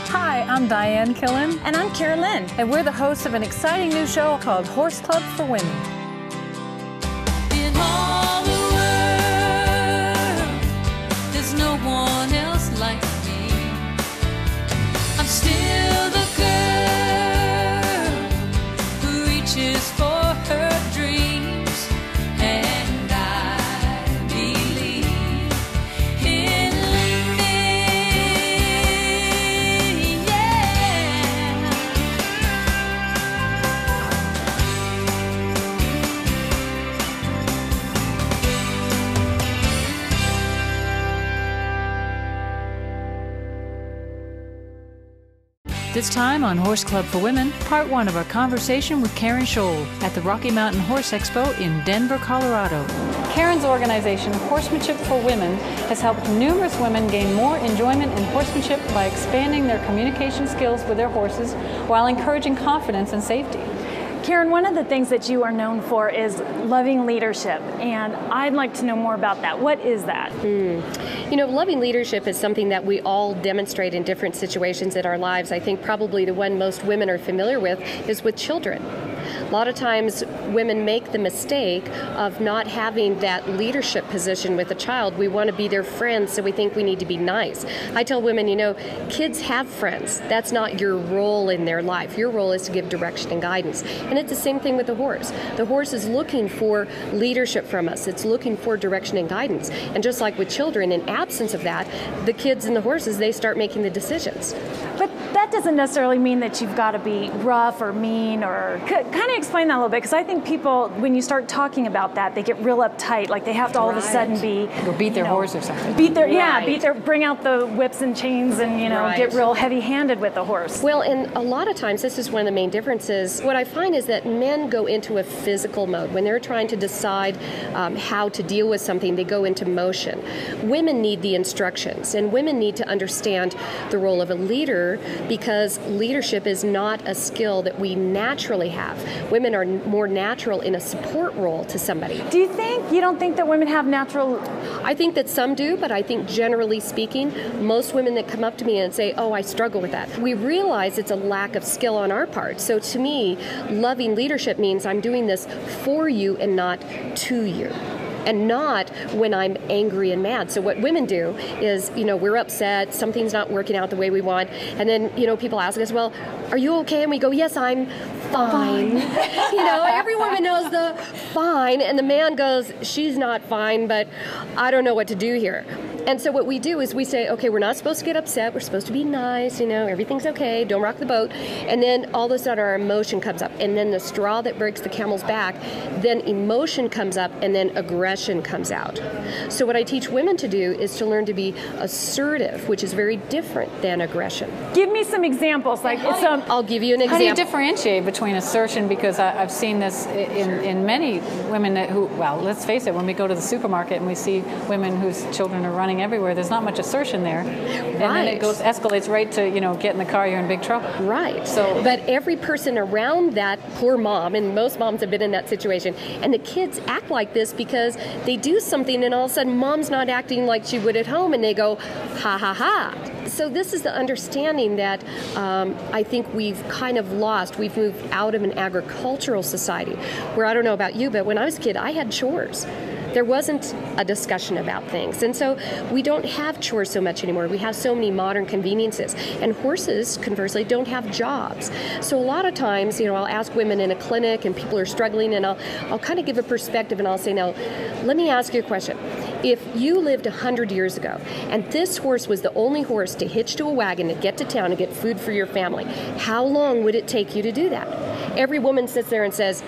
Hi, I'm Dianne Killen. And I'm Cara Lynn. And we're the hosts of an exciting new show called Horse Club for Women. In all the world, there's no one else like me. I'm still the girl who reaches for her dreams, and I believe in me, yeah. This time on Horse Club for Women, part one of our conversation with Karen Scholl at the Rocky Mountain Horse Expo in Denver, Colorado. Karen's organization, Horsemanship for Women, has helped numerous women gain more enjoyment in horsemanship by expanding their communication skills with their horses while encouraging confidence and safety. Karen, one of the things that you are known for is loving leadership, and I'd like to know more about that. What is that? You know, loving leadership is something that we all demonstrate in different situations in our lives. I think probably the one most women are familiar with is with children. A lot of times women make the mistake of not having that leadership position with a child. We want to be their friends, so we think we need to be nice. I tell women, you know, kids have friends. That's not your role in their life. Your role is to give direction and guidance. And it's the same thing with the horse. The horse is looking for leadership from us. It's looking for direction and guidance. And just like with children, in absence of that, the kids and the horses, they start making the decisions. But that doesn't necessarily mean that you've got to be rough or mean, or kind of explain that a little bit, because I think people, when you start talking about that, they get real uptight, like they have to all of a sudden be, Or beat their horse or something. Bring out the whips and chains and, get real heavy-handed with the horse. Well, and a lot of times, this is one of the main differences. What I find is that men go into a physical mode. When they're trying to decide how to deal with something, they go into motion. Women need the instructions, and women need to understand the role of a leader, because leadership is not a skill that we naturally have. Women are more natural in a support role to somebody. You don't think that women have natural... I think that some do, but I think generally speaking, most women that come up to me and say, oh, I struggle with that, we realize it's a lack of skill on our part. So to me, loving leadership means I'm doing this for you and not to you, and not when I'm angry and mad. So what women do is, we're upset, something's not working out the way we want, and then, people ask us, well, are you okay? And we go, yes, I'm fine. Every woman knows the fine, and the man goes, she's not fine, but I don't know what to do here. And so what we do is we say, okay, we're not supposed to get upset. We're supposed to be nice, everything's okay. Don't rock the boat. And then all of a sudden our emotion comes up. And then the straw that breaks the camel's back, then emotion comes up, and then aggression comes out. So what I teach women to do is to learn to be assertive, which is very different than aggression. Give me some examples. I'll give you an example. How do you differentiate between assertion? Because I've seen this in many women let's face it, when we go to the supermarket and we see women whose children are running everywhere, there's not much assertion there. And then it escalates right to, get in the car, you're in big trouble. Right. But every person around that poor mom, and most moms have been in that situation, and the kids act like this because they do something and all of a sudden mom's not acting like she would at home, and they go, ha ha ha. So this is the understanding that I think we've kind of lost. We've moved out of an agricultural society where, I don't know about you, but when I was a kid, I had chores. There wasn't a discussion about things. And so we don't have chores so much anymore. We have so many modern conveniences. And horses, conversely, don't have jobs. So a lot of times, I'll ask women in a clinic and people are struggling, and I'll kind of give a perspective, and I'll say, now, let me ask you a question. If you lived 100 years ago and this horse was the only horse to hitch to a wagon to get to town and get food for your family, how long would it take you to do that? Every woman sits there and says,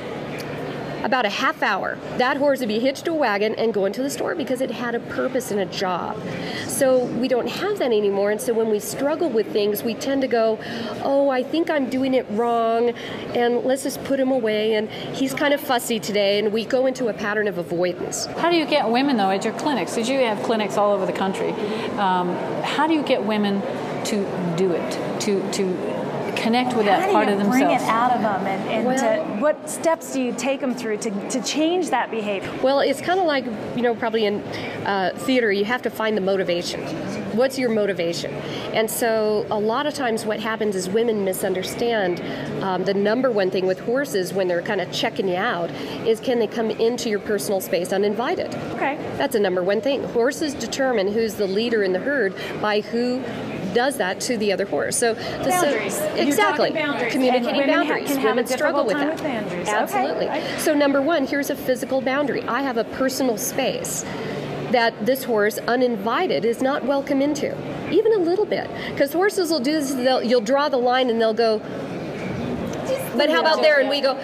about a half hour. That horse would be hitched to a wagon and go into the store because it had a purpose and a job. So we don't have that anymore, and so when we struggle with things, we tend to go, oh, I think I'm doing it wrong, and let's just put him away, and he's kind of fussy today, and we go into a pattern of avoidance. How do you get women, though, at your clinics? Because you have clinics all over the country. How do you get women to do it, to connect with that part of themselves? Bring it out of them, and what steps do you take them through to change that behavior? Well, it's kind of like, probably in theater, you have to find the motivation. What's your motivation? And so a lot of times what happens is women misunderstand the number one thing with horses when they're kind of checking you out is can they come into your personal space uninvited? Okay. That's a number one thing. Horses determine who's the leader in the herd by who does that to the other horse. So boundaries. Exactly. You're talking boundaries. Communicating And women boundaries. can have Women a struggle with difficult that. time with boundaries. Absolutely. Okay. So number one, here's a physical boundary. I have a personal space that this horse, uninvited, is not welcome into, even a little bit. Because horses will do this, you'll draw the line and they'll go, but how about there? And we go,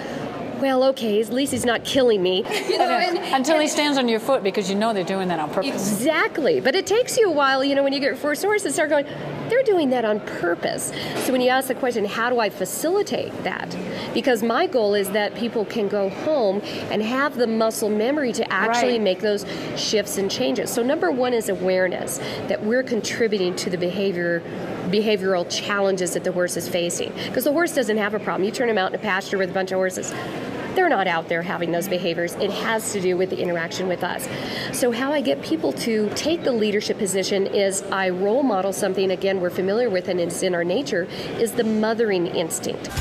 well, okay, at least he's not killing me. You know, Until he stands on your foot, because you know they're doing that on purpose. Exactly. But it takes you a while, you know, when you get first horses, start going, they're doing that on purpose. So when you ask the question, how do I facilitate that? Because my goal is that people can go home and have the muscle memory to actually make those shifts and changes. So number one is awareness, that we're contributing to the behavioral challenges that the horse is facing. Because the horse doesn't have a problem. You turn him out in a pasture with a bunch of horses, they're not out there having those behaviors. It has to do with the interaction with us. So how I get people to take the leadership position is I role model something, again, we're familiar with and it's in our nature, is the mothering instinct.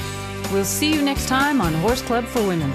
We'll see you next time on Horse Club for Women.